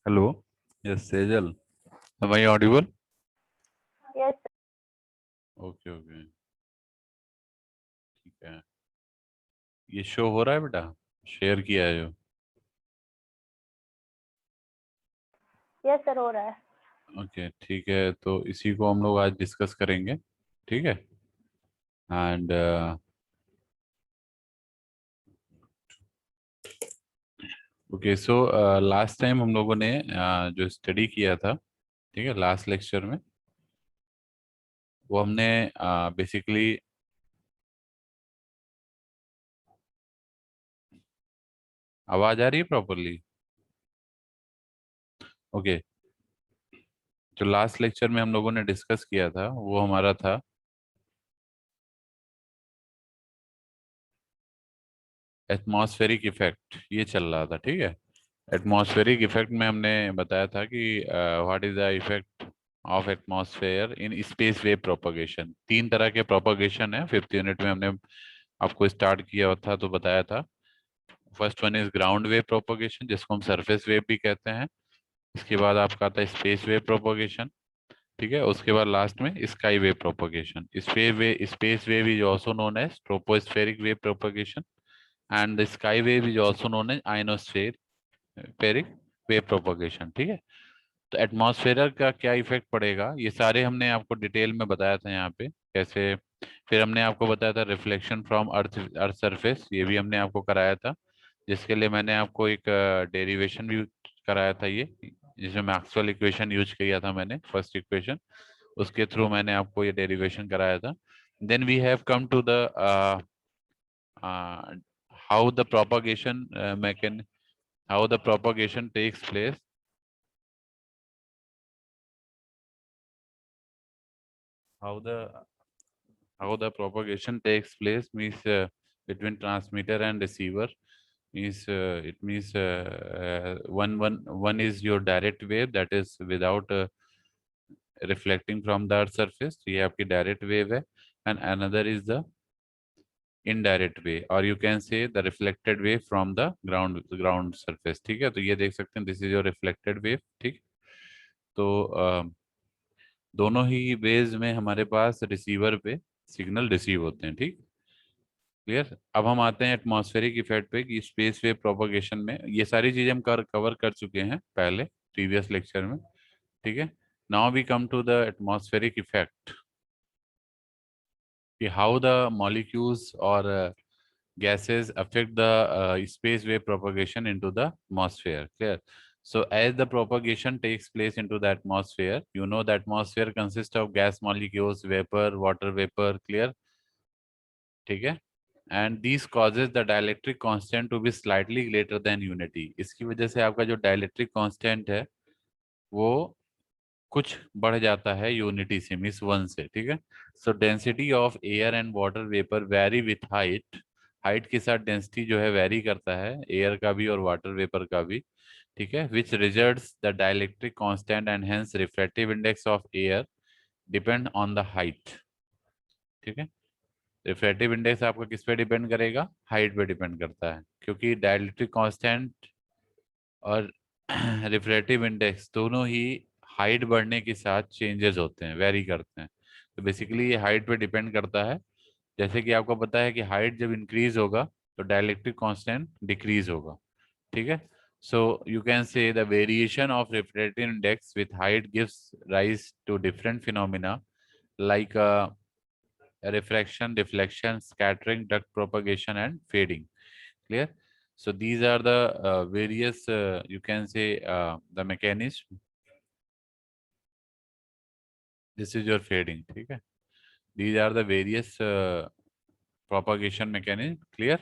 Hello. Yes, Sejal. Am I audible? Yes, okay okay, ठीक है। ये शो हो रहा है बेटा? शेयर किया है जो? यस सर हो रहा है। ओके ठीक है, तो इसी को हम लोग आज डिस्कस करेंगे। ठीक है। And okay, so last time हम लोगों ने जो स्टडी किया था, ठीक है, लास्ट लेक्चर में, वो हमने बेसिकली आवाज आ रही है प्रॉपरली? ओके। जो लास्ट लेक्चर में हम लोगों ने डिस्कस किया था वो हमारा था एटमॉस्फेरिक इफेक्ट, ये चल रहा था। ठीक है। एटमॉस्फेरिक इफेक्ट में हमने बताया था कि what is the effect of atmosphere in space wave propagation. तीन तरह के प्रोपगेशन है। फिफ्थ यूनिट में हमने आपको स्टार्ट किया था तो बताया था। First one is ground wave propagation, जिसको हम सरफेस वेव भी कहते हैं। इसके बाद आपका आता है स्पेस वेव प्रोपगेशन। ठीक है। उसके बाद लास्ट में sky wave propagation. Space wave is also known as tropospheric wave propagation and the sky wave is also known as ionospheric wave propagation. ठीक है। तो एटमॉस्फेयर का क्या इफेक्ट पड़ेगा, ये सारे हमने आपको डिटेल में बताया था यहाँ पे कैसे। फिर हमने आपको बताया था reflection from earth earth surface, ये भी हमने आपको कराया था, जिसके लिए मैंने आपको एक डेरिवेशन भी कराया था ये, जिसमें मैक्सवेल इक्वेशन यूज किया था मैंने, फर्स्ट इक्वेशन। उसके थ्रू मैंने आपको ये डेरिवेशन कराया था। Then we have come to the how the propagation मैकेन how the propagation takes place, how the how the propagation takes place means between transmitter and receiver, means it means one is your direct wave, that is without reflecting from the earth surface, ये आपकी direct wave है, and another is the indirect way, or you can say the reflected wave from the ground surface। ठीक है। तो ये देख सकते हैं, this is your reflected wave. ठीक। तो दोनों ही वेज में हमारे पास रिसीवर पे सिग्नल रिसीव होते हैं। ठीक। क्लियर। अब हम आते हैं एटमॉस्फेरिक इफेक्ट पे कि स्पेस वेव प्रोपगेशन में ये सारी चीजें हम कवर कर चुके हैं पहले प्रीवियस लेक्चर में। ठीक है। Now we come to the atmospheric effect कि हाउ द मॉलिक्यूल्स और gases affect the space wave propagation into the atmosphere। Clear? So as the propagation takes place into the atmosphere, you know the atmosphere consists of gas molecules, vapor, water vapor। Clear? ठीक है। And this causes the dielectric constant to be slightly greater than unity. इसकी वजह से आपका जो dielectric constant है वो कुछ बढ़ जाता है यूनिटी से, मीन्स वन से। ठीक है। सो density of air and water vapour very with height. Height के साथ डेंसिटी जो है वेरी करता है, एयर का भी और वाटर वेपर का भी। ठीक है। Which results the dielectric constant and hence refractive index of air depend on the height. ठीक है। रिफ्रैक्टिव इंडेक्स आपका किस पे डिपेंड करेगा? हाइट पे डिपेंड करता है, क्योंकि डाइलेक्ट्रिक कांस्टेंट और रिफ्रैक्टिव इंडेक्स दोनों ही हाइट बढ़ने के साथ चेंजेस होते हैं, वेरी करते हैं। तो बेसिकली ये हाइट पे डिपेंड करता है। जैसे कि आपको पता है कि हाइट जब इंक्रीज होगा तो डाइलेक्ट्रिक कांस्टेंट डिक्रीज होगा। ठीक है। So you can say the variation of refractive index with height gives rise to different phenomena like refraction, deflection, scattering, duct propagation, and fading। Clear? So these are the various, you can say, the mechanism. This is your fading. ठीक है। These are the various propagation mechanism. Clear?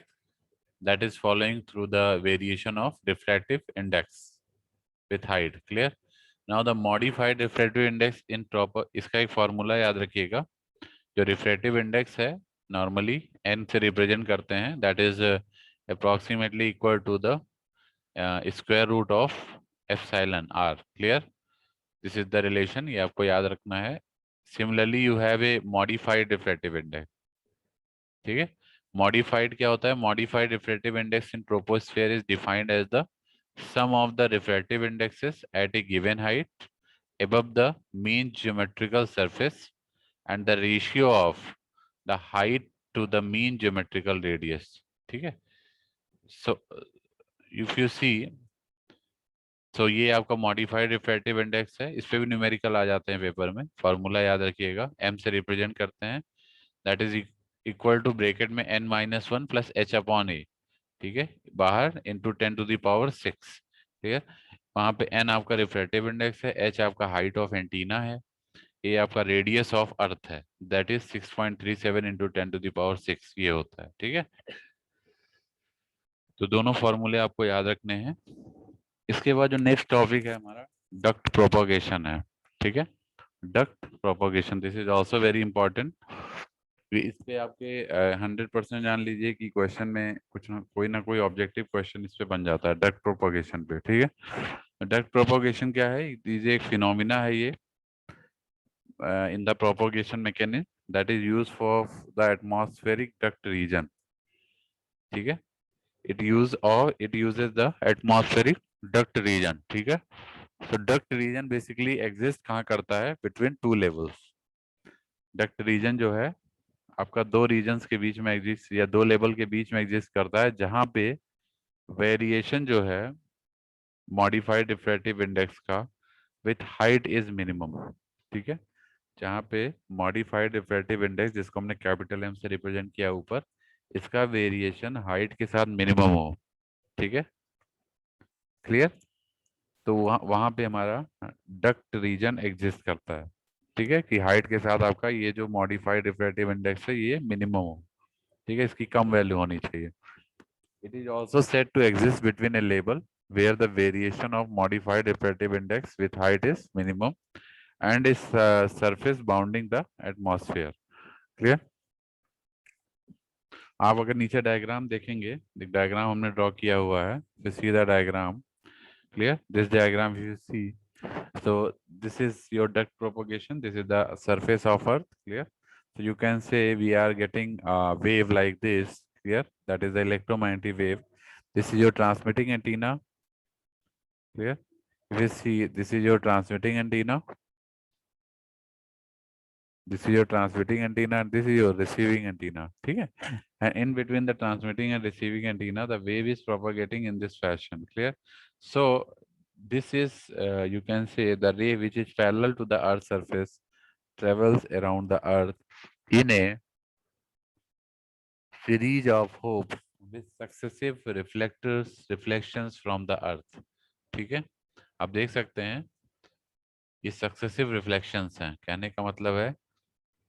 That is following through the variation of refractive index with height। Clear? Now the modified refractive index in proper, इसका एक formula याद रखिएगा। जो refractive index है normally N से represent करते हैं, that is approximately equal to the square root of epsilon R. Clear? This is the relation, ये आपको याद रखना है। Similarly you have a modified refractive index. ठीक है। मॉडिफाइड क्या होता है? Modified refractive index in troposphere is defined as the sum of the refractive indexes at a given height above the mean geometrical surface and the ratio of the height to the mean geometrical radius. ठीक है. So if you see, तो ये आपका modified refractive index है. इस पे भी numerical आ जाते हैं पेपर में. फॉर्मूला याद रखिएगा, m से रिप्रेजेंट करते हैं, that is equal to bracket में n-1 plus h upon a. ठीक है, बाहर इंटू 10⁶. ठीक है, वहां पे n आपका रिफ्रैक्टिव इंडेक्स है, h आपका हाइट ऑफ एंटीना है, a आपका रेडियस ऑफ अर्थ है, दैट इज 6.37 इंटू 10⁶. ये होता है. ठीक है, तो दोनों फॉर्मूले आपको याद रखने हैं. इसके बाद जो नेक्स्ट टॉपिक है हमारा डक्ट प्रोपोगेशन है. ठीक है, duct propagation, this is also very important. इस पे आपके 100% जान लीजिए कि क्वेश्चन में कुछ ना कोई ऑब्जेक्टिव क्वेश्चन इस पे बन जाता है डक्ट प्रोपोगेशन पे. ठीक है, डक्ट प्रोपोगेशन क्या है? ये एक फिनोमिना है ये in the propagation mechanism that is used for the atmospheric duct region. ठीक है, it uses the atmospheric duct region. ठीक है, so duct region basically exist कहाँ करता है? Between two levels. duct region जो है आपका दो regions के बीच में exist या दो level के बीच में exist करता है, जहाँ पे variation जो है modified refractive index का with height is minimum. ठीक है, जहाँ पे मॉडिफाइड रिफ्रैक्टिव इंडेक्स, जिसको हमने कैपिटल एम से रिप्रेजेंट किया ऊपर, इसका वेरिएशन हाइट के साथ मिनिमम हो. ठीक है, क्लियर? तो वहां पे हमारा डक्ट रीजन एग्जिस्ट करता है. ठीक है, कि हाइट के साथ आपका ये जो मॉडिफाइड रिफ्रैक्टिव इंडेक्स है ये मिनिमम हो. ठीक है, इसकी कम वैल्यू होनी चाहिए. It is also said to exist between a level where the variation of modified refractive index with height is minimum and is surface bounding the atmosphere. Clear? आप अगर नीचे डायग्राम देखेंगे, डायग्राम हमने ड्रॉ किया हुआ है, तो सीधा diagram. Clear? This diagram you see, so this is your duct propagation, this is the surface of earth. Clear? So you can say we are getting a wave like this. Clear? That is the electromagnetic wave. This is your transmitting antenna. Clear? If you see, this is your transmitting antenna, this is your transmitting antenna, and this is your receiving antenna. ठीक है, and in between the transmitting and receiving antenna the wave is propagating in this fashion. Clear? So this is you can say the ray which is parallel to the earth surface travels around the earth in a series of hopes with successive reflections from the earth. ठीक है, आप देख सकते हैं ये successive reflections हैं. कहने का मतलब है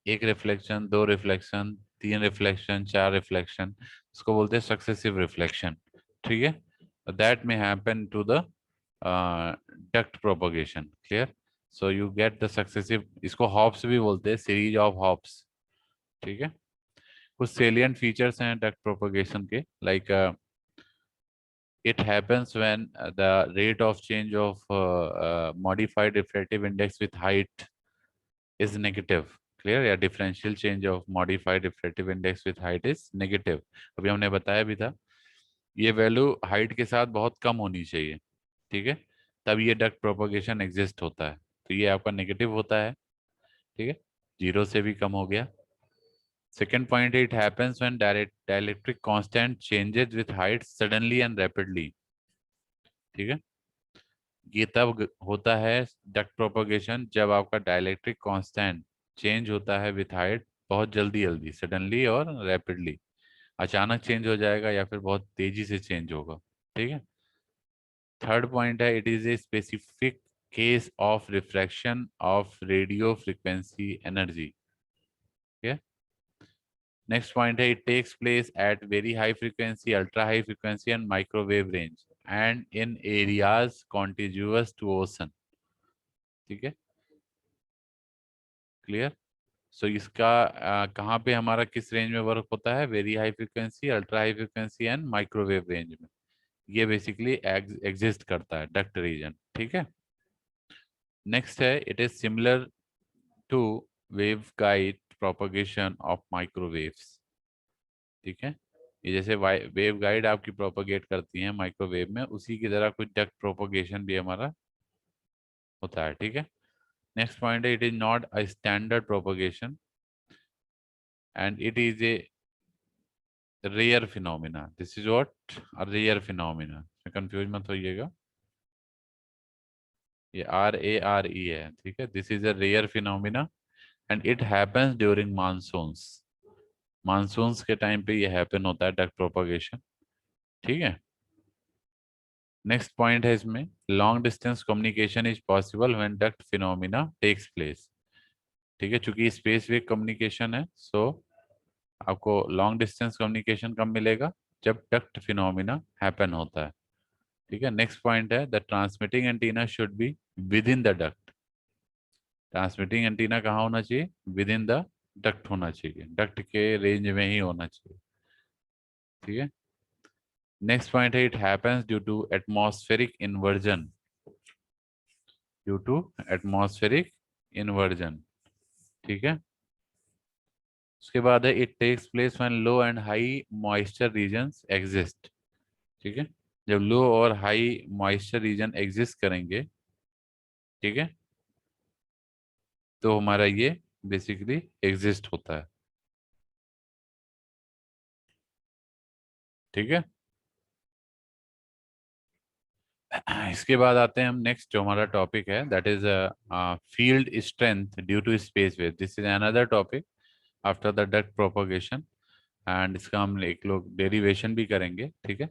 एक रिफ्लेक्शन, दो रिफ्लेक्शन, तीन रिफ्लेक्शन, चार रिफ्लेक्शन, इसको बोलते हैं सक्सेसिव रिफ्लेक्शन. ठीक है, दैट में happen to the duct propagation. Clear? So you get the successive, इसको हॉप्स भी बोलते हैं, सीरीज ऑफ हॉप्स. ठीक है, कुछ सेलिएंट फीचर्स हैं डक्ट प्रोपगेशन के, like it happens when the rate of change of modified refractive index with height is negative. Clear? या differential change of modified refractive index with height is negative. अभी हमने बताया भी था, ये value height के साथ बहुत कम होनी चाहिए. ठीक है, तब ये डक्ट प्रोपगेशन एग्जिस्ट होता है. तो ये आपका नेगेटिव होता है. ठीक है, 0 से भी कम हो गया. Second point, it happens when dielectric constant changes with height suddenly and rapidly. ठीक है, ये तब होता है डक्ट प्रोपगेशन जब आपका डाइलेक्ट्रिक कांस्टेंट चेंज होता है विथ हाइट बहुत जल्दी जल्दी, सडनली और रैपिडली. अचानक चेंज हो जाएगा या फिर बहुत तेजी से चेंज होगा. ठीक है, थर्ड पॉइंट है, it is a specific case of refraction of radio frequency energy. ठीक है, नेक्स्ट पॉइंट है, it takes place at very high frequency, ultra high frequency and microwave range and in areas contiguous to ocean. ठीक है, clear? सो इसका कहाँ पे हमारा किस रेंज में वर्क होता है? Very high frequency, ultra high frequency and microwave range में ये बेसिकली एग्जिस्ट करता है डक्ट रीजन. ठीक है, नेक्स्ट है, it is similar to wave guide propagation of microwaves. ठीक है, ये जैसे वेव गाइड आपकी प्रोपोगेट करती है माइक्रोवेव में, उसी की तरह कुछ डक्ट प्रोपोगेशन भी हमारा होता है, ठीक है। नेक्स्ट पॉइंट है, it is not a standard propagation and it is a rare phenomena. This is what, a rare phenomena, confuse मत होइएगा, ये RARE है, ठीक है। This is a rare phenomena and it happens during monsoons. Monsoons के time पे ये happen होता है डक्ट प्रोपोगेशन, ठीक है। नेक्स्ट पॉइंट है इसमें, long distance communication is possible when duct phenomena takes place, ठीक है। चूंकि स्पेस वेव कम्युनिकेशन है, सो आपको लॉन्ग डिस्टेंस कम्युनिकेशन कब मिलेगा, जब डक्ट फिनोमिना हैपन होता है, ठीक है। नेक्स्ट पॉइंट है, the transmitting antenna should be with in the duct. Transmitting antenna कहाँ होना चाहिए, विद इन द डक्ट होना चाहिए, डक्ट के रेंज में ही होना चाहिए, ठीक है। नेक्स्ट पॉइंट है, it happens due to atmospheric inversion, due to atmospheric inversion, ठीक है। उसके बाद है, it takes place when low and high moisture regions exist, ठीक है। जब लो और हाई मॉइस्चर रीजन एग्जिस्ट करेंगे, ठीक है, तो हमारा ये बेसिकली एग्जिस्ट होता है, ठीक है। इसके बाद आते हैं हम नेक्स्ट, जो हमारा टॉपिक है that is field strength due to space wave. This is another topic after the duct propagation and इसका हम एक लोग डेरिवेशन भी करेंगे, ठीक है।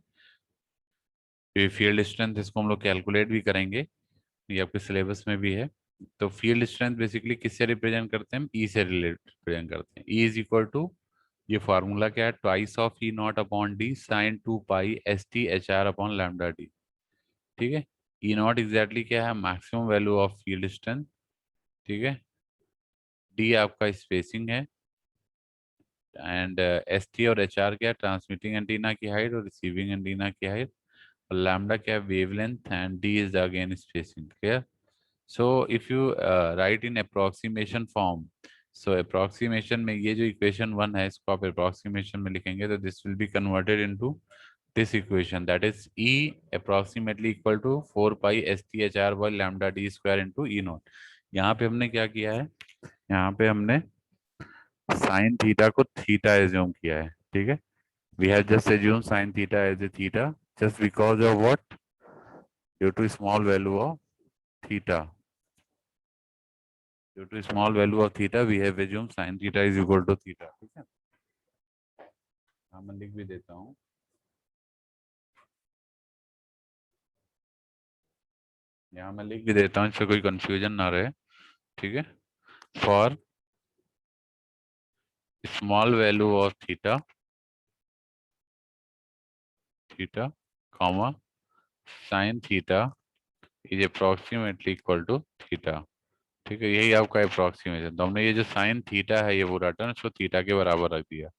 ये फील्ड स्ट्रेंथ, इसको हम लोग कैलकुलेट भी करेंगे, ये आपके सिलेबस में भी है। तो फील्ड स्ट्रेंथ बेसिकली किससे रिप्रेजेंट करते हैं हम, ई से रिप्रेजेंट करते हैं। ई इज इक्वल टू, ये फार्मूला क्या है, twice of E naught upon D sine 2 pi ST HR upon lambda D, ठीक है। ई नॉट एग्जैक्टली क्या है, maximum value of field strength, ठीक है। डी आपका स्पेसिंग है एंड ST और HR क्या है, ट्रांसमिटिंग एंटीना की हाइट और रिसीविंग एंटीना की हाइट, और लैम्डा क्या है, wavelength, and D is again spacing, clear. So if you write in approximation form, so approximation में ये जो equation 1 है, इसको आप approximation में लिखेंगे तो this will be converted into this equation, that is E approximately equal to 4 pi STHR by lambda D square into E naught। यहाँ पे हमने क्या किया है, यहाँ पे हमने साइन थीटा को थीटा एज्यूम किया है, ठीक है। we have just assumed sin theta as a theta just because of what, due to small value of theta, due to small value of theta we have assumed sin theta is equal to theta, ठीक है। हाँ मैं लिख भी देता हूँ, यहाँ मैं लिख भी देता हूँ, इससे कोई कंफ्यूजन ना रहे, ठीक है। For small value of theta, theta comma sine theta is approximately equal to theta, ठीक है। यही आपका अप्रोक्सीमेशन, तो हमने ये जो साइन थीटा है ये पूरा टर्म इसको थीटा के बराबर रख दिया,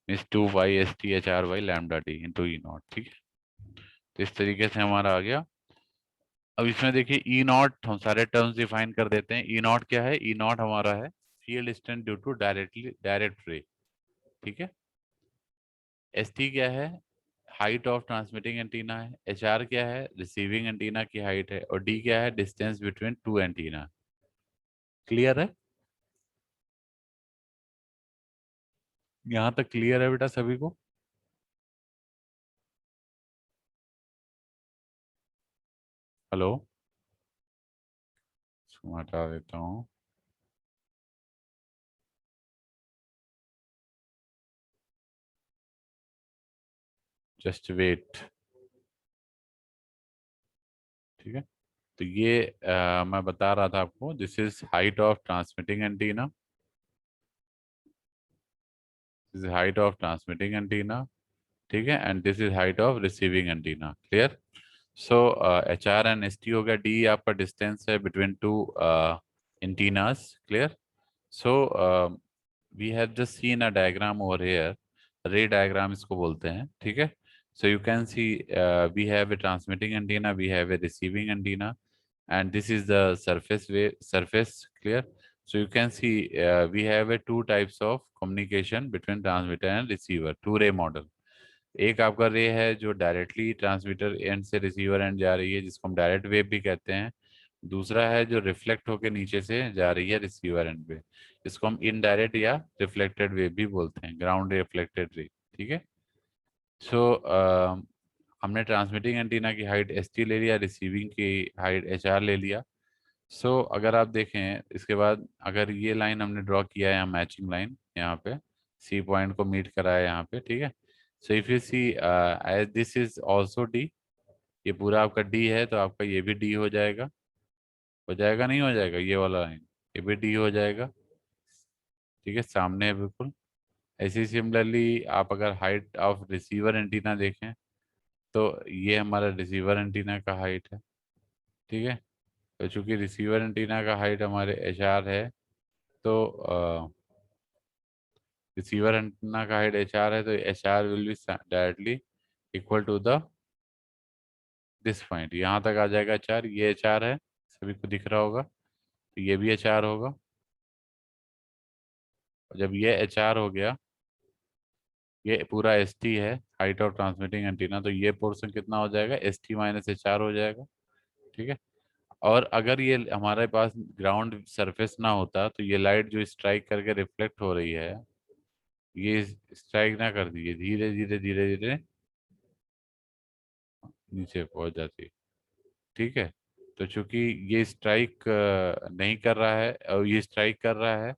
means 2 pi STHR by lambda D into E not, ठीक है। तो इस तरीके से हमारा आ गया। अब इसमें देखिए ई नॉट, हम सारे टर्म्स डिफाइन कर देते हैं। ई नॉट क्या है, ई नॉट हमारा है field strength due to direct ray, ठीक है। ST क्या है, हाइट ऑफ ट्रांसमिटिंग एंटीना है। HR क्या है, रिसीविंग एंटीना की हाइट है। और D क्या है, distance between two antenna. Clear है, यहाँ तक क्लियर है बेटा सभी को। हेलो, इसको हटा देता हूँ, जस्ट वेट, ठीक है। तो ये मैं बता रहा था आपको, this is height of transmitting antenna, this is height of transmitting antenna, ठीक है। And this is height of receiving antenna, clear. So HR and ST हो गया, D आपका डिस्टेंस है between two antennas, clear. So we have just seen a diagram over here, ray diagram इसको बोलते हैं, ठीक है। So you can see we have a transmitting antenna, we have a receiving antenna, and this is the surface, clear. So you can see we have a two types of communication between transmitter and receiver, two-ray model. एक आपका रे है जो directly transmitter and से receiver and जा रही है, जिसको हम डायरेक्ट वेव भी कहते हैं। दूसरा है जो रिफ्लेक्ट होके नीचे से जा रही है रिसीवर एंड पे, जिसको हम इनडायरेक्ट या रिफ्लेक्टेड वेव भी बोलते हैं, ग्राउंड रिफ्लेक्टेड रे। ठीक है। सो हमने ट्रांसमिटिंग एंटीना की हाइट एस टी ले लिया, रिसीविंग की हाइट एच आर ले लिया। सो अगर आप देखें इसके बाद, अगर ये लाइन हमने ड्रॉ किया है यहाँ, मैचिंग लाइन यहाँ पे सी पॉइंट को मीट करा है यहाँ पे, ठीक है। So if you see as this is also D, ये पूरा आपका डी है, तो आपका ये भी डी हो जाएगा नहीं हो जाएगा, ये वाला लाइन ये भी डी हो जाएगा। ठीक है, सामने है बिल्कुल। ऐसे सिमिलरली आप अगर हाइट ऑफ रिसीवर एंटीना देखें, तो ये हमारा रिसीवर एंटीना का हाइट है। ठीक है। तो चूंकि रिसीवर एंटीना का हाइट हमारे एच आर है, तो रिसीवर एंटीना का हाइट एच आर है, तो H R will be directly equal to the this point, यहाँ तक आ जाएगा एच आर। ये एच आर है, सभी को दिख रहा होगा, तो ये भी एच आर होगा। और जब ये एच आर हो गया, ये पूरा एस टी है, हाइट ऑफ ट्रांसमिटिंग एंटीना, तो ये पोर्शन कितना हो जाएगा, S T minus H R हो जाएगा। ठीक है। और अगर ये हमारे पास ग्राउंड सरफेस ना होता, तो ये लाइट जो स्ट्राइक करके रिफ्लेक्ट हो रही है, ये स्ट्राइक ना कर दी, धीरे धीरे धीरे धीरे नीचे पहुंच जाती। ठीक है। तो चूंकि ये स्ट्राइक नहीं कर रहा है, और ये स्ट्राइक कर रहा है,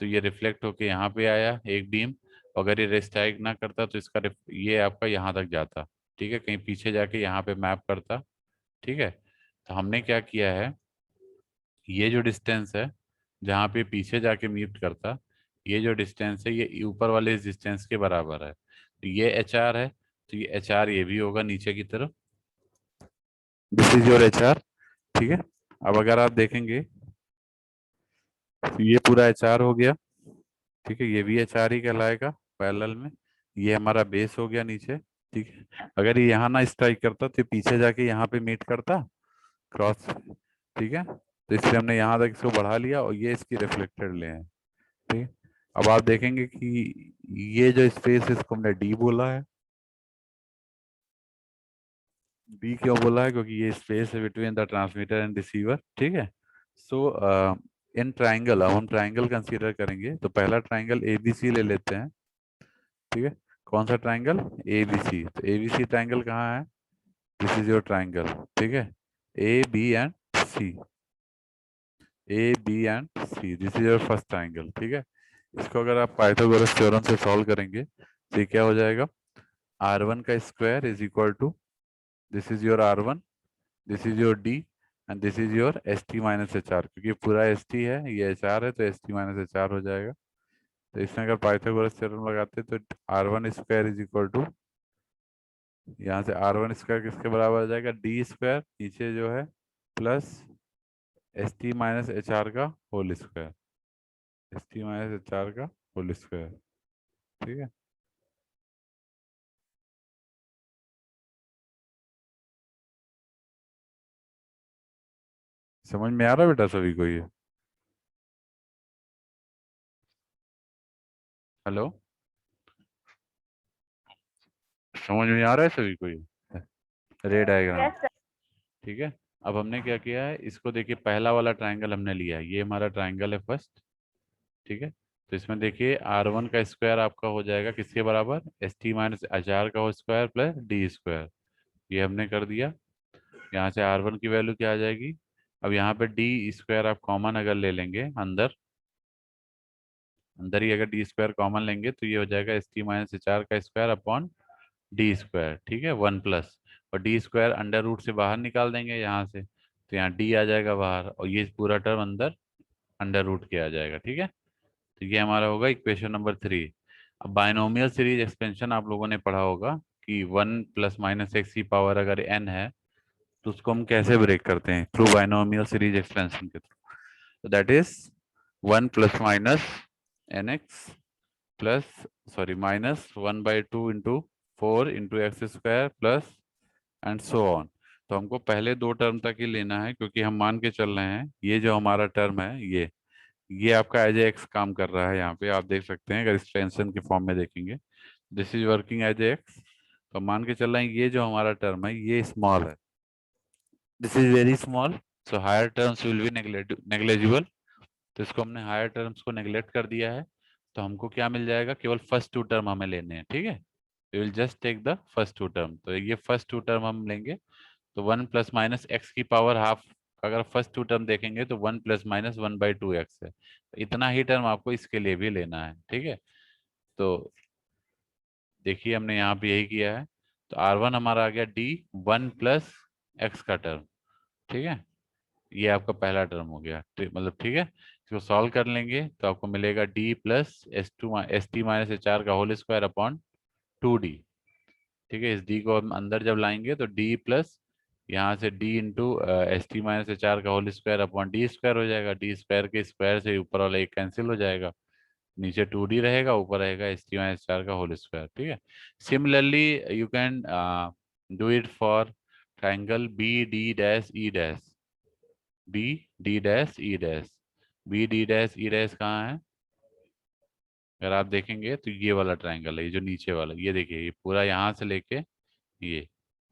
तो ये रिफ्लेक्ट होके यहाँ पे आया एक बीम। अगर ये स्ट्राइक ना करता, तो इसका ये आपका यहाँ तक जाता। ठीक है, कहीं पीछे जाके यहाँ पे मैप करता। ठीक है। तो हमने क्या किया है, ये जो डिस्टेंस है जहाँ पे पीछे जाके मीट करता, ये जो डिस्टेंस है ये ऊपर वाले इस डिस्टेंस के बराबर है। तो ये एच आर है, तो ये एच आर ये भी होगा नीचे की तरफ। This is your H R. ठीक है। अब अगर आप देखेंगे, तो ये पूरा एच आर हो गया। ठीक है, ये भी एच आर ही कहलाएगा पैरेलल में। ये हमारा बेस हो गया नीचे। ठीक है। अगर ये यहाँ ना स्ट्राइक करता, तो पीछे जाके यहाँ पे मीट करता क्रॉस। ठीक है, तो इसलिए हमने यहाँ तक इसको बढ़ा लिया, और ये इसकी रिफ्लेक्टेड ले हैं। ठीक है। अब आप देखेंगे कि ये जो स्पेस है, इसको हमने डी बोला है। डी क्यों बोला है, क्योंकि ये स्पेस है between the transmitter and receiver. ठीक है। सो इन ट्राइंगल, अब हम ट्राइंगल कंसीडर करेंगे, तो पहला ट्राइंगल ए बी सी ले लेते हैं। ठीक है। कौन सा ट्राइंगल, ए बी सी। तो ए बी सी ट्राइंगल कहाँ है, दिस इज योर ट्राइंगल। ठीक है, A B and C, A B and C, this is your first triangle. ठीक है। इसको अगर आप पाइथागोरस थ्योरम से सॉल्व करेंगे, तो ये क्या हो जाएगा, आर वन का square is equal to, this is your R one, this is your D, and this is your S T minus H R. क्योंकि पूरा एस टी है, ये एच आर है, तो S T minus H R हो जाएगा। तो इसमें अगर पाइथागोरस थ्योरम लगाते, तो R one square is equal to, यहाँ से आर वन स्क्वायर किसके बराबर आ जाएगा, डी स्क्वायर नीचे जो है, plus S T minus H R का whole square, S T minus H R का होल स्क्वायर। ठीक है। समझ में आ रहा है बेटा सभी को ये? हेलो, समझ में आ रहा है सभी को ये रे डायग्राम? Yes, sir. ठीक है। अब हमने क्या किया है, इसको देखिए, पहला वाला ट्राइंगल हमने लिया है, ये हमारा ट्राइंगल है फर्स्ट। ठीक है। तो इसमें देखिए आर वन का स्क्वायर आपका हो जाएगा किसके बराबर, S T minus H R का स्क्वायर प्लस डी स्क्वायर। ये हमने कर दिया। यहाँ से आर वन की वैल्यू क्या आ जाएगी, अब यहाँ पे डी स्क्वायर आप कॉमन अगर ले लेंगे अंदर, अंदर ही अगर डी स्क्वायर कॉमन लेंगे, तो ये हो जाएगा S T minus H R का स्क्वायर अपॉन डी स्क्वायर। ठीक है, वन प्लस, और डी स्क्वायर अंडर रूट से बाहर निकाल देंगे यहाँ से, तो यहाँ डी आ जाएगा बाहर, और ये पूरा टर्म अंदर अंडर रूट के आ जाएगा। ठीक है। तो ये हमारा होगा इक्वेशन नंबर 3। अब बायनोमियल सीरीज एक्सपेंशन आप लोगों ने पढ़ा होगा कि 1 प्लस माइनस एक्स की पावर अगर n है, तो उसको हम कैसे ब्रेक करते हैं, थ्रू बायनोमियल सीरीज एक्सपेंशन के थ्रू। तो that is 1 plus minus N X plus, sorry, minus 1/2 into 4 into X square plus and so on. तो हमको पहले दो टर्म तक ही लेना है, क्योंकि हम मान के चल रहे हैं ये जो हमारा टर्म है, ये आपका एज ए एक्स काम कर रहा है। यहाँ पे आप देख सकते हैं, अगर एक्सटेंशन के फॉर्म में देखेंगे, this is working as a X. तो मान के चल रहे हैं ये जो हमारा टर्म है ये स्मॉल है, this is very small, so higher terms will be negligible. तो इसको हमने हायर टर्म्स को नेग्लेक्ट कर दिया है, तो हमको क्या मिल जाएगा, केवल फर्स्ट टू टर्म हमें लेने हैं, ठीक है। We will just take the first two term, तो ये फर्स्ट टू टर्म हम लेंगे। तो 1 प्लस माइनस एक्स की पावर हाफ, अगर फर्स्ट टू टर्म देखेंगे तो 1 प्लस माइनस 1/2x है, तो इतना ही टर्म आपको इसके लिए भी लेना है, ठीक है। तो देखिए हमने यहाँ पे यही किया है, तो R1 हमारा आ गया D 1 प्लस एक्स का टर्म, ठीक है। ये आपका पहला टर्म हो गया, मतलब ठीक है। इसको सॉल्व कर लेंगे तो आपको मिलेगा D plus ST minus HR का होल स्क्वायर अपॉन 2D, ठीक है। इस D को हम अंदर जब लाएंगे तो D प्लस यहाँ से D into ST minus HR का whole square upon D square हो जाएगा। D स्क्वायर के स्क्वायर से ऊपर वाला एक कैंसिल हो जाएगा, नीचे 2D रहेगा, ऊपर रहेगा ST माइनस HR का होल स्क्वायर, ठीक है। Similarly you can do it for triangle BD' BD', BD' कहाँ है, अगर आप देखेंगे तो ये वाला ट्रायंगल है, ये जो नीचे वाला, ये देखिए ये पूरा यहाँ से लेके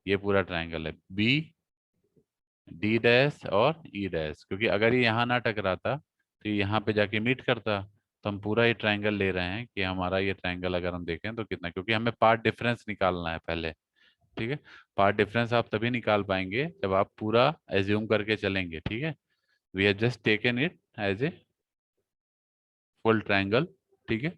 ये पूरा ट्रायंगल है BD' और E', क्योंकि अगर ये यहाँ ना टकराता तो ये यहाँ पे जाके मीट करता। तो हम पूरा ये ट्रायंगल ले रहे हैं कि हमारा ये ट्रायंगल अगर हम देखें तो कितना, क्योंकि हमें पार्ट डिफरेंस निकालना है पहले, ठीक है। पार्ट डिफरेंस आप तभी निकाल पाएंगे जब आप पूरा एज्यूम करके चलेंगे, ठीक है। We have just taken it as a full triangle, ठीक है।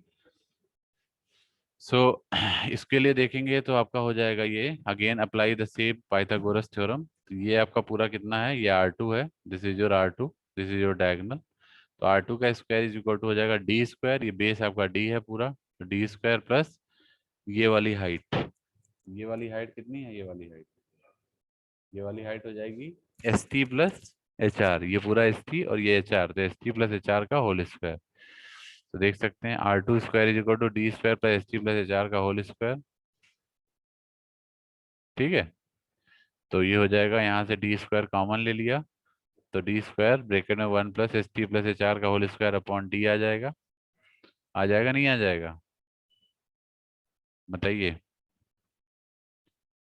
सो इसके लिए देखेंगे तो आपका हो जाएगा ये, again apply the same Pythagoras theorem. तो ये आपका पूरा कितना है, ये R2 है, this is your R2, this is your diagonal. तो R2 का स्क्वायर इज इक्वल टू हो जाएगा D स्क्वायर, ये बेस आपका D है पूरा, तो D स्क्वायर प्लस ये वाली हाइट, ये वाली हाइट कितनी है, ये वाली हाइट हो जाएगी ST प्लस HR, ये पूरा ST और ये HR, तो ST प्लस HR का होल स्क्वायर। तो देख सकते हैं R2 square is equal to D square plus ST plus HR का होल स्क्वायर, ठीक है। तो ये हो जाएगा, यहाँ से D स्क्वायर कॉमन ले लिया, तो D स्क्वायर ब्रैकेट में 1 प्लस ST प्लस HR का होल स्क्वायर अपॉन D आ जाएगा, नहीं आ जाएगा, बताइए,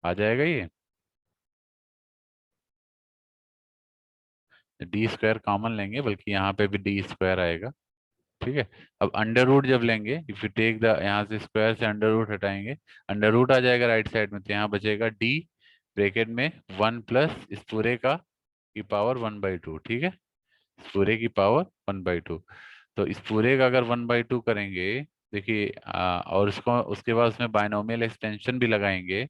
आ जाएगा ये। D स्क्वायर कॉमन लेंगे, बल्कि यहाँ पे भी D स्क्वायर आएगा, ठीक है। अब अंडर रूट जब लेंगे, इफ यू टेक द, यहाँ से स्क्वायर से अंडर रूट हटाएंगे, अंडर रूट आ जाएगा राइट साइड में, तो यहाँ बचेगा D ब्रैकेट में 1 प्लस इस पूरे का की पावर 1/2, ठीक है, इस पूरे की पावर 1/2। तो इस पूरे का अगर 1/2 करेंगे, देखिए और उसको उसके बाद उसमें बायनोमियल एक्सटेंशन भी लगाएंगे,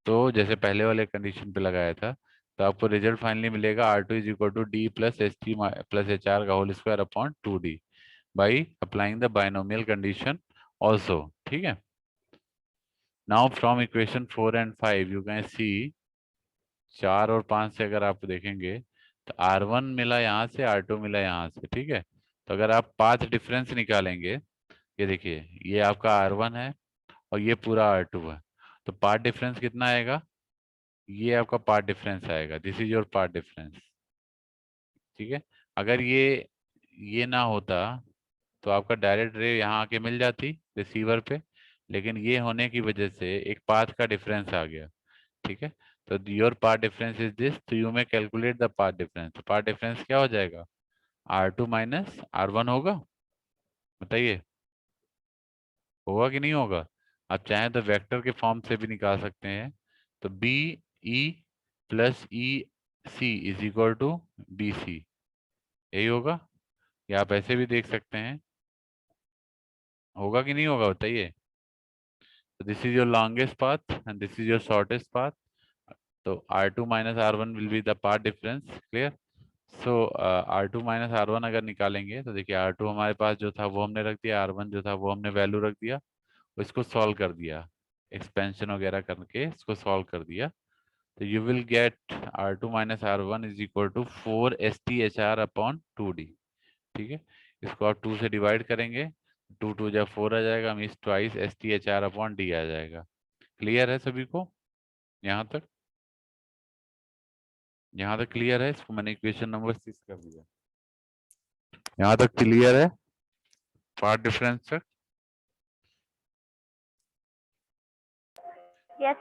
तो जैसे पहले वाले कंडीशन पे लगाया था, तो आपको रिजल्ट फाइनली मिलेगा R2 is equal to D plus ST plus HR का whole square upon 2D by applying the binomial condition also, ठीक है। Now from equation 4 and 5 you can see, 4 और 5 से अगर आप देखेंगे तो R1 मिला यहाँ से, R2 मिला यहाँ से, ठीक है। तो अगर आप पाथ डिफरेंस निकालेंगे, ये देखिए ये आपका R1 है और ये पूरा R2 है, तो पाथ डिफरेंस कितना आएगा, ये आपका पार्ट डिफरेंस आएगा, this is your path difference, ठीक है। अगर ये ना होता तो आपका डायरेक्ट रे यहाँ आके मिल जाती रिसीवर पे, लेकिन ये होने की वजह से एक पाथ का डिफरेंस आ गया, ठीक है। तो your path difference is this, तो यू में कैलकुलेट द पाथ डिफरेंस, तो पाथ डिफरेंस क्या हो जाएगा, R2 माइनस R1 होगा, बताइए होगा कि नहीं होगा। आप चाहें तो वेक्टर के फॉर्म से भी निकाल सकते हैं, तो BE plus EC is equal to BC, यही होगा, या आप ऐसे भी देख सकते हैं, होगा कि नहीं होगा, बताइए। तो this is your longest path and this is your shortest path, तो R2 minus R1 will be the path difference, clear. So R2 minus R1 अगर निकालेंगे तो देखिए R2 हमारे पास जो था वो हमने रख दिया, R1 जो था वो हमने वैल्यू रख दिया, इसको सॉल्व कर दिया, एक्सपेंशन वगैरह करके इसको सॉल्व कर दिया, तो you will get R2 minus R1 is equal to 4STHR upon 2D, ठीक है। इसको आप 2 से डिवाइड करेंगे, 2 2 जब 4 आ जाएगा, means twice STHR upon D आ जाएगा। क्लियर है सभी को यहाँ तक, क्लियर है, इसको मैंने इक्वेशन नंबर 6 कर दिया, यहाँ तक क्लियर है पार्ट डिफरेंस तक। Yes.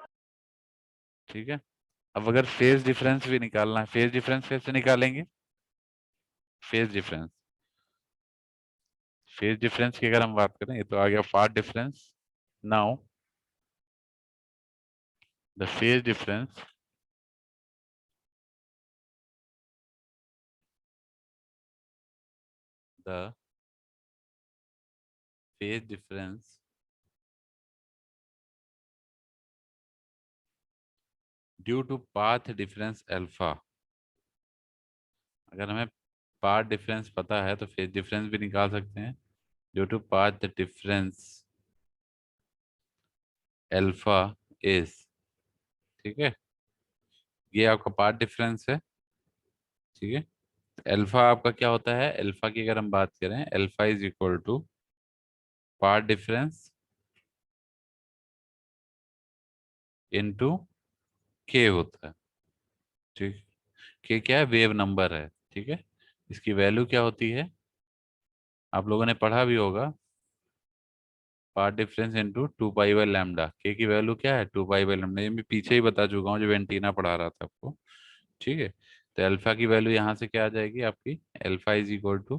ठीक है। अब अगर फेज डिफरेंस भी निकालना है, फेज डिफरेंस कैसे निकालेंगे? फेज डिफरेंस, फेज डिफरेंस की अगर हम बात करें, ये तो आ गया path difference. Now the phase difference the phase difference due to path difference alpha. अगर हमें पाथ डिफरेंस पता है तो फेज डिफरेंस भी निकाल सकते हैं, due to path difference alpha is. ठीक है, ये आपका पाथ डिफरेंस है। ठीक है, अल्फा आपका क्या होता है? अल्फा की अगर हम बात करें, alpha is equal to path difference into K होता है। ठीक, के क्या है? वेव नंबर है। ठीक है, इसकी वैल्यू क्या होती है? आप लोगों ने पढ़ा भी होगा, path difference into 2 pi by lambda. के की वैल्यू क्या है? 2 पाई बाय लैम्डा। ये मैं पीछे ही बता चुका हूँ जब एंटीना पढ़ा रहा था आपको। ठीक है, तो अल्फा की वैल्यू यहाँ से क्या आ जाएगी आपकी? Alpha is equal to,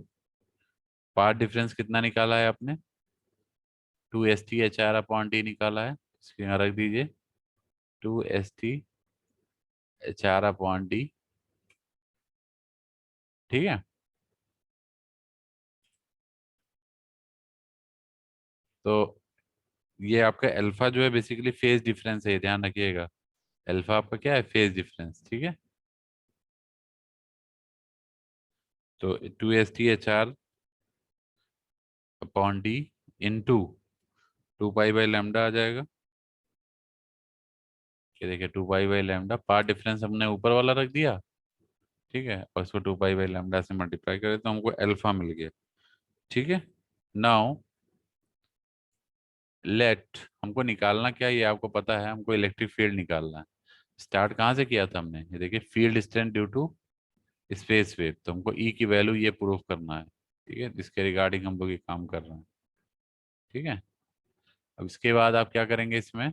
path difference कितना निकाला है आपने? 2 ST HR/D निकाला है, इसके यहाँ रख दीजिए 2 ST HR/D। ठीक है, तो ये आपका अल्फा जो है बेसिकली फेज डिफरेंस है, ये ध्यान रखिएगा। अल्फा आपका क्या है? Phase difference. ठीक है, तो 2 ST HR/D into 2 pi by lambda आ जाएगा। ये देखिए 2 pi by lambda, part difference हमने ऊपर वाला रख दिया। ठीक है, और इसको 2 पाई बाय लैम्डा से मल्टीप्लाई करें तो हमको अल्फा मिल गया। ठीक है, नाउ लेट, हमको निकालना क्या है ये आपको पता है, हमको इलेक्ट्रिक फील्ड निकालना है। स्टार्ट कहाँ से किया था हमने? ये देखिए field strength due to space wave, तो हमको ई की वैल्यू ये प्रूव करना है। ठीक है, जिसके रिगार्डिंग हम लोग ये काम कर रहे हैं। ठीक है, अब इसके बाद आप क्या करेंगे इसमें?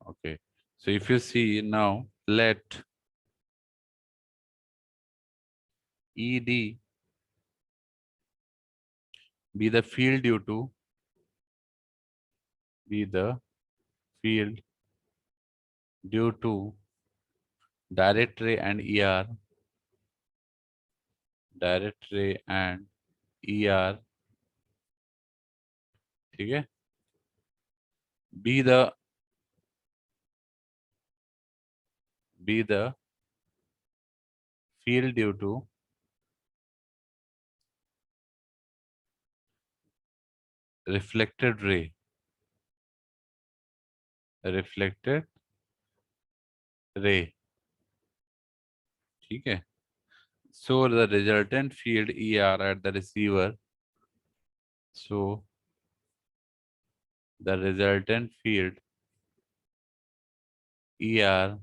Okay, so if you see now, let E D be the field due to, be the field due to direct ray and ER, direct ray and ER। ठीक है, be the field due to reflected ray, reflected ray। ठीक है, so the resultant field ER at the receiver, so the resultant field ER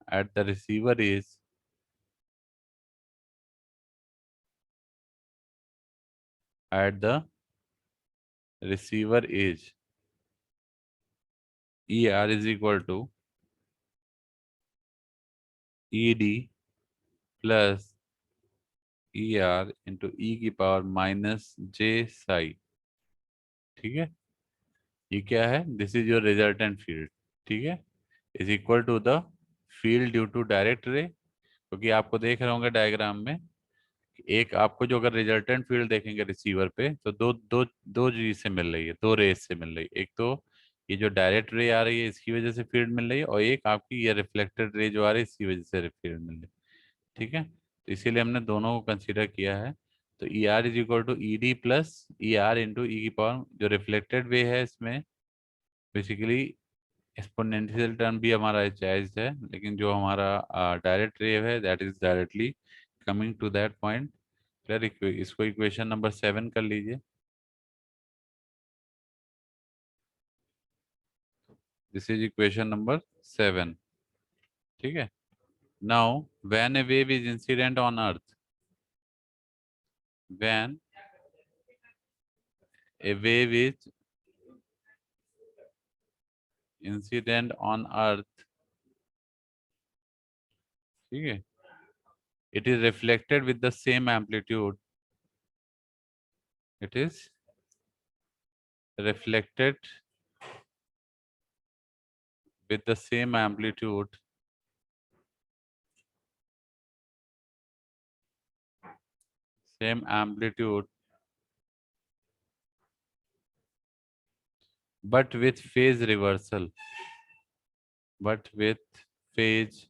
at the receiver is, at the receiver is, ER is equal to ED plus ER into E की power minus जे साई। ठीक है, ये क्या है? This is your resultant field. ठीक है, is equal to the field due to direct ray, क्योंकि आपको देख रहे होंगे डायग्राम में, एक आपको जो अगर रिजल्टेंट फील्ड देखेंगे रिसीवर पे तो दो दो दो चीज से मिल रही है, दो रेस से मिल रही है। एक तो ये जो डायरेक्ट रे आ रही है इसकी वजह से फील्ड मिल रही है, और एक आपकी ये रिफ्लेक्टेड रे जो आ रही है इसकी वजह से फील्ड मिल रही है। ठीक है, तो इसीलिए हमने दोनों को कंसीडर किया है। तो E R is equal to E D plus E R into E की पावर, जो रिफ्लेक्टेड वे है इसमें बेसिकली एक्सपोनेंशियल टर्म भी हमारा जायज है, लेकिन जो हमारा डायरेक्ट रे है that is directly coming to that point. फिर इसको इक्वेशन नंबर 7 कर लीजिए। This is equation number 7। ठीक है, now when a wave is incident on earth, when a wave is incident on earth, ठीक है, it is reflected with the same amplitude, it is reflected with the same amplitude but with phase reversal, but with phase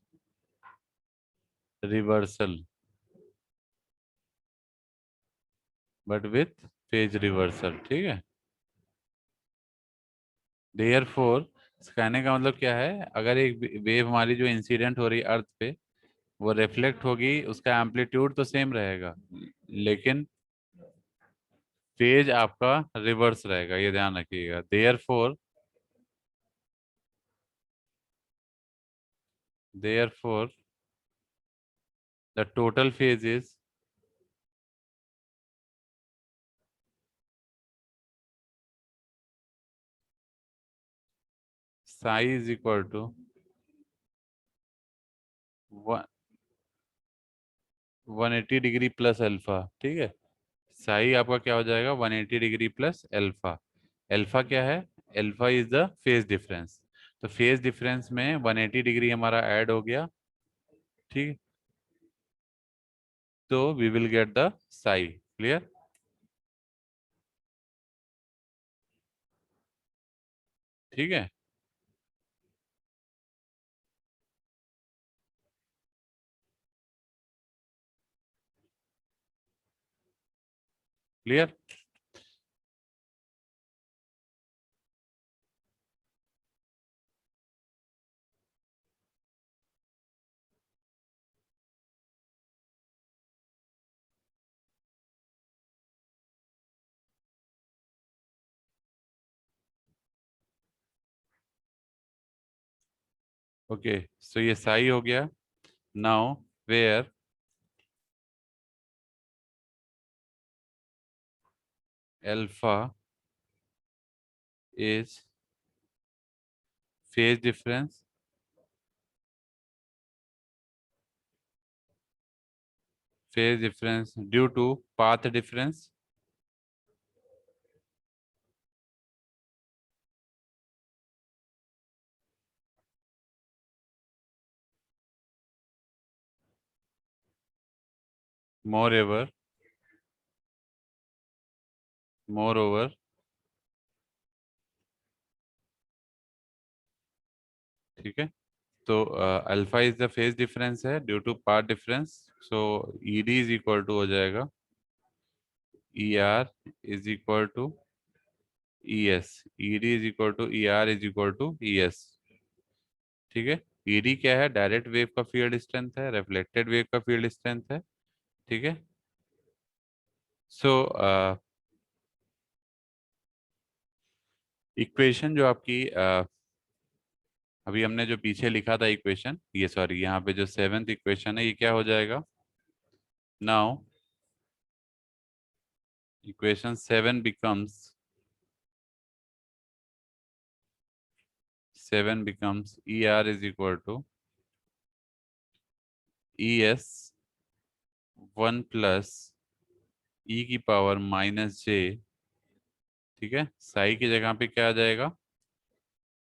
reversal, but with phase reversal, ठीक है। Therefore, कहने का मतलब क्या है, अगर एक वेव हमारी जो इंसिडेंट हो रही है अर्थ पे, वो रिफ्लेक्ट होगी, उसका एम्पलीट्यूड तो सेम रहेगा, लेकिन फेज आपका रिवर्स रहेगा, ये ध्यान रखिएगा। therefore the total phase is psi is equal to 180 degree plus alpha, ठीक है। साई आपका क्या हो जाएगा, 180 डिग्री प्लस अल्फा। अल्फा क्या है, alpha is the phase difference, तो फेज डिफरेंस में 180 डिग्री हमारा ऐड हो गया, ठीक। तो we will get the psi, clear. ठीक है, क्लियर। ओके, सो ये साई हो गया। Now where alpha is phase difference, due to path difference, moreover, ठीक है। तो alpha is the phase difference है due to path difference, so E D is equal to हो जाएगा ई R is equal to E S, E D is equal to E R is equal to E S, ठीक है। E D क्या है, direct wave का field strength है, reflected wave का field strength है, ठीक है। सो इक्वेशन जो आपकी अभी हमने जो पीछे लिखा था इक्वेशन, ये सॉरी यहाँ पे जो सेवेंथ इक्वेशन है, ये क्या हो जाएगा, now equation 7 becomes ER is equal to ES 1 plus E की पावर माइनस जे, ठीक है। साई की जगह पे क्या आ जाएगा,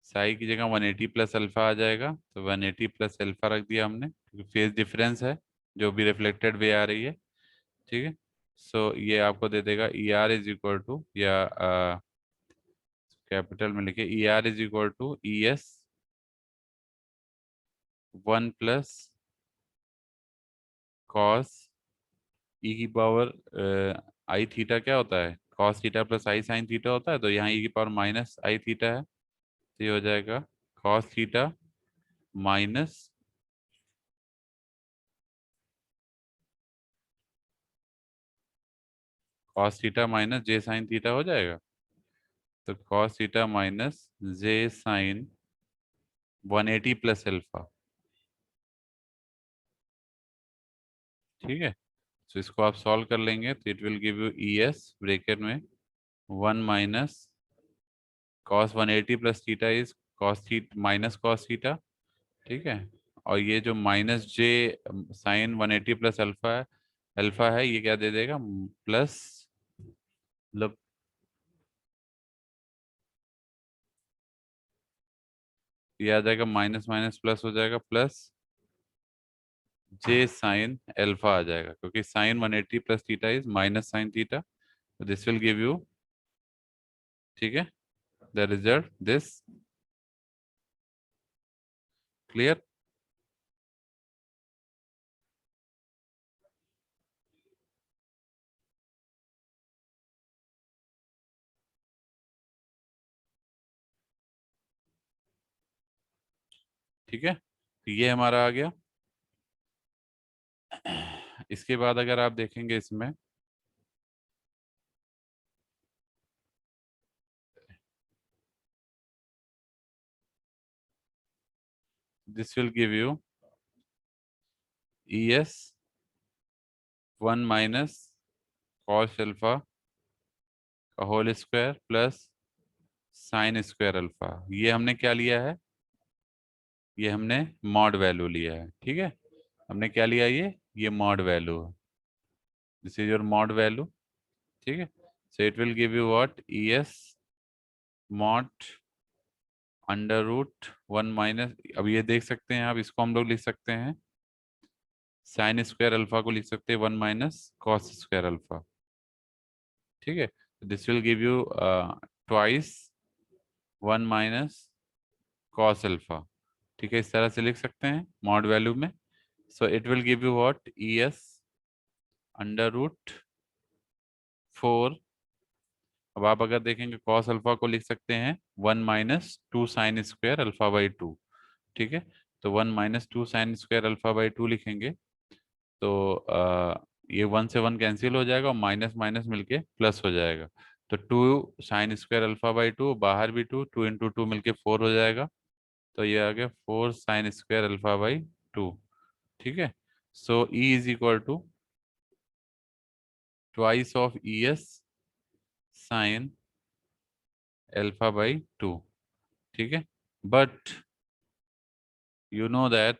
साई की जगह 180 प्लस अल्फा आ जाएगा, तो 180 प्लस अल्फा रख दिया हमने, क्योंकि फेज डिफरेंस है जो भी रिफ्लेक्टेड वे आ रही है, ठीक है। सो ये आपको दे देगा E R is equal to, या कैपिटल में लिखे E R is equal to E S 1 plus cos E की पावर आई थीटा क्या होता है, cos theta plus I sine theta होता है, तो यहाँ ई की पावर माइनस आई थीटा है, तो ये हो जाएगा cos theta minus cos theta minus j sine theta हो जाएगा, तो cos theta minus j sine 180 plus alpha, ठीक है। तो इसको आप सॉल्व कर लेंगे तो it will give you E S bracket में 1 minus cos 180 plus theta is cos theta minus cos theta, ठीक है। और ये जो minus j sine 180 plus alpha है ये क्या दे देगा, प्लस, मतलब ये आ जाएगा माइनस माइनस प्लस हो जाएगा, प्लस जे साइन अल्फा आ जाएगा, क्योंकि sine 180 plus theta is minus sine theta, this will give you, ठीक है, द रिजल्ट दिस। क्लियर? ठीक है, तो ये हमारा आ गया। इसके बाद अगर आप देखेंगे इसमें, this will give you ES 1 minus cos alpha का whole square plus sine square alpha. ये हमने क्या लिया है, ये हमने मॉड वैल्यू लिया है, ठीक है। हमने क्या लिया, ये मॉड वैल्यू है, this is your mod value, ठीक है। So it will give you what, ES mod under root 1 minus, अब ये देख सकते हैं आप, इसको हम लोग लिख सकते हैं साइन स्क्वायर अल्फा को लिख सकते हैं 1 माइनस कॉस स्क्वायर अल्फा, ठीक है। This will give you twice 1 minus cos alpha, ठीक है, इस तरह से लिख सकते हैं मॉड वैल्यू में। So it will give you what, ES under root 4। अब आप अगर देखेंगे कॉस अल्फा को लिख सकते हैं 1 minus 2 sign square alpha by 2, ठीक है। तो 1 minus 2 sign square alpha by 2 लिखेंगे, तो ये 1 से 1 कैंसिल हो जाएगा और माइनस माइनस मिलके प्लस हो जाएगा। तो 2 साइन स्क्वायर अल्फा बाई 2, बाहर भी 2, 2 इंटू 2 मिलके 4 हो जाएगा। तो ये आ गया 4 साइन स्क्वायर अल्फा बाई 2, ठीक है। So E is equal to twice of ES sine alpha by 2, ठीक है। But you know that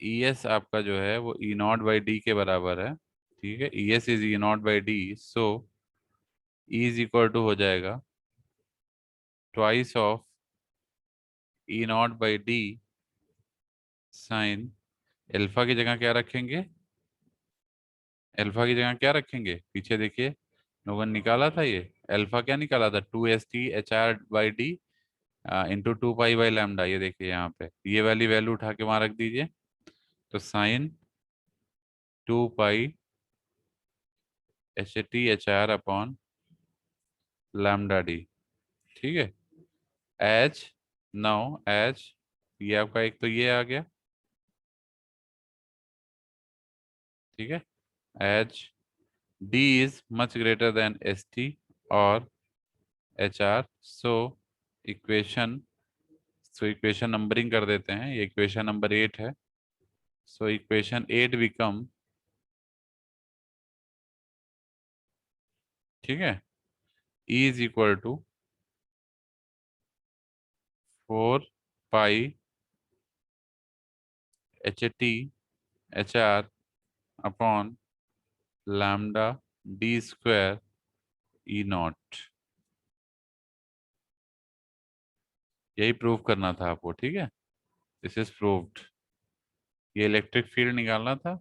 ES आपका जो है वो E नॉट बाई डी के बराबर है, ठीक है। ES is E not by D, so E is equal to हो जाएगा twice of E not by D sine, alpha की जगह क्या रखेंगे, अल्फा की जगह क्या रखेंगे, पीछे देखिए लोगों ने निकाला था ये अल्फा, क्या निकाला था, 2ST HR/D इंटू 2 पाई/लैम्डा। ये देखिए यहाँ पे ये वाली वैल्यू उठा के वहां रख दीजिए, तो साइन 2 पाई HT HR/लैम्डा D, ठीक है। एच नाउ एच, ये आपका एक तो ये आ गया, ठीक है। H D is much greater than ST और HR, equation so equation numbering कर देते हैं, ये इक्वेशन नंबर 8 है। सो इक्वेशन 8 बिकम, ठीक है, E is equal to 4 pi HT HR upon λD² E not. यही प्रूव करना था आपको, ठीक है, दिस इज प्रूव्ड। ये इलेक्ट्रिक फील्ड निकालना था,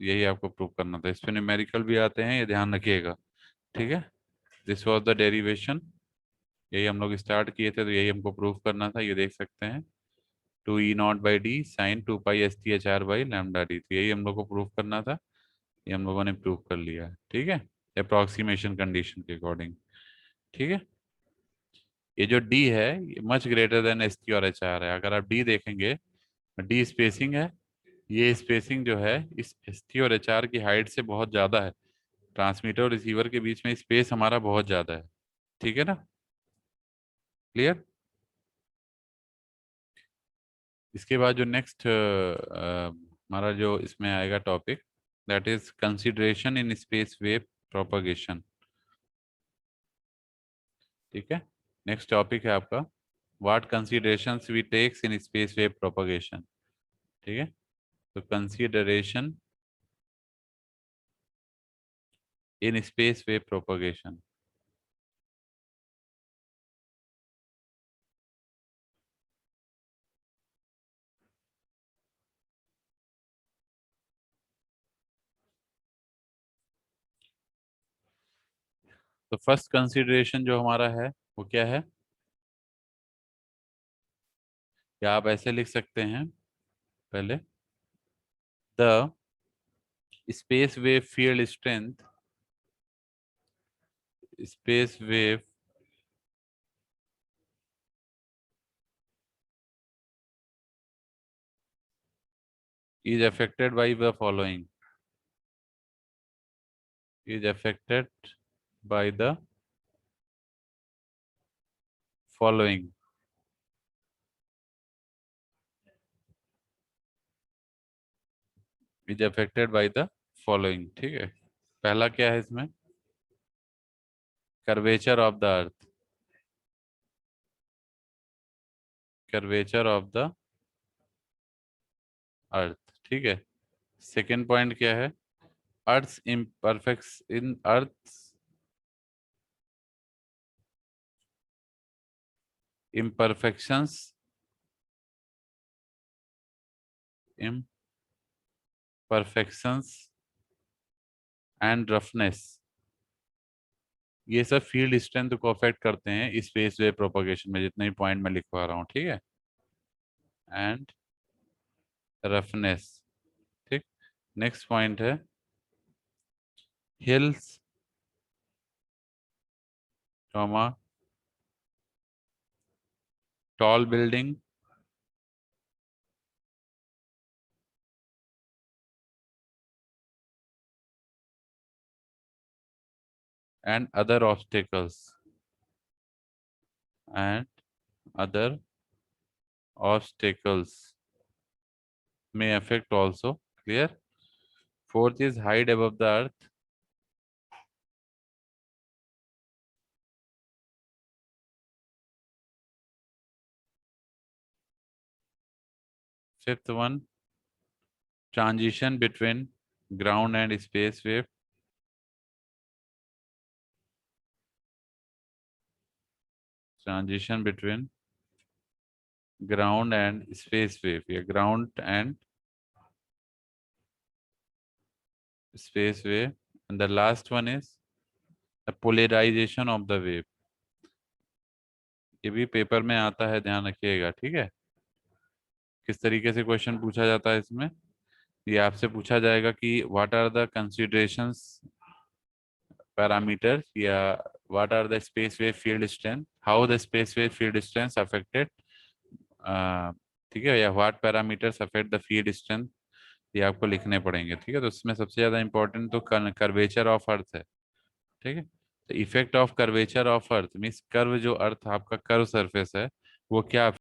यही आपको प्रूव करना था। इसमें न्यूमेरिकल भी आते हैं, ये ध्यान रखिएगा, ठीक है। दिस वाज द डेरिवेशन, यही हम लोग स्टार्ट किए थे, तो यही हमको प्रूव करना था। ये देख सकते हैं 2E0/D sign 2 pi ST HR/λD, तो यही हम लोग को प्रूव करना था, ये हम लोगों ने प्रूव कर लिया है, ठीक है, अप्रोक्सीमेशन कंडीशन के अकॉर्डिंग, ठीक है। ये जो D है ये मच ग्रेटर देन ST और HR है। अगर आप D देखेंगे, D स्पेसिंग है, ये स्पेसिंग जो है इस ST और HR की हाइट से बहुत ज़्यादा है, ट्रांसमीटर और रिसीवर के बीच में स्पेस हमारा बहुत ज़्यादा है, ठीक है ना, क्लियर। इसके बाद जो नेक्स्ट हमारा जो इसमें आएगा topic, that is consideration in space wave propagation. ठीक है, नेक्स्ट टॉपिक है आपका what considerations we takes in space wave propagation. ठीक है, तो consideration in space wave propagation. तो फर्स्ट कंसीडरेशन जो हमारा है वो क्या है, या आप ऐसे लिख सकते हैं पहले, the space wave field strength, space wave is affected by the following, is affected by the following, is affected by the following। ठीक है, पहला क्या है इसमें, curvature of the earth, curvature of the earth. ठीक है, सेकेंड पॉइंट क्या है, earth imperfect in earth imperfections, imperfections and roughness, ये सब फील्ड स्ट्रेंथ को अफेक्ट करते हैं स्पेस वेव प्रोपगेशन में, जितने भी पॉइंट मैं लिखवा रहा हूँ। ठीक है, एंड रफनेस। ठीक, नेक्स्ट पॉइंट है hills, comma, tall building and other obstacles, and other obstacles may affect also। Clear? Fourth is height above the earth। Fifth one, transition between ground and space wave। Transition between ground and space wave, या ground and space wave। And the last one is the polarization of the wave। ये भी paper में आता है, ध्यान रखिएगा। ठीक है, किस तरीके से क्वेश्चन पूछा जाता है इसमें, ये आपसे पूछा जाएगा कि what are the considerations parameters, या what are the space wave field strength, how the space wave field strength affected. ठीक है, या what parameters affect the field strength, ये आपको लिखने पड़ेंगे। ठीक है, तो इसमें सबसे ज्यादा इंपॉर्टेंट तो कर्वेचर ऑफ अर्थ है। ठीक है, तो effect of curvature of earth means curve, जो अर्थ आपका कर्व सरफेस है वो क्या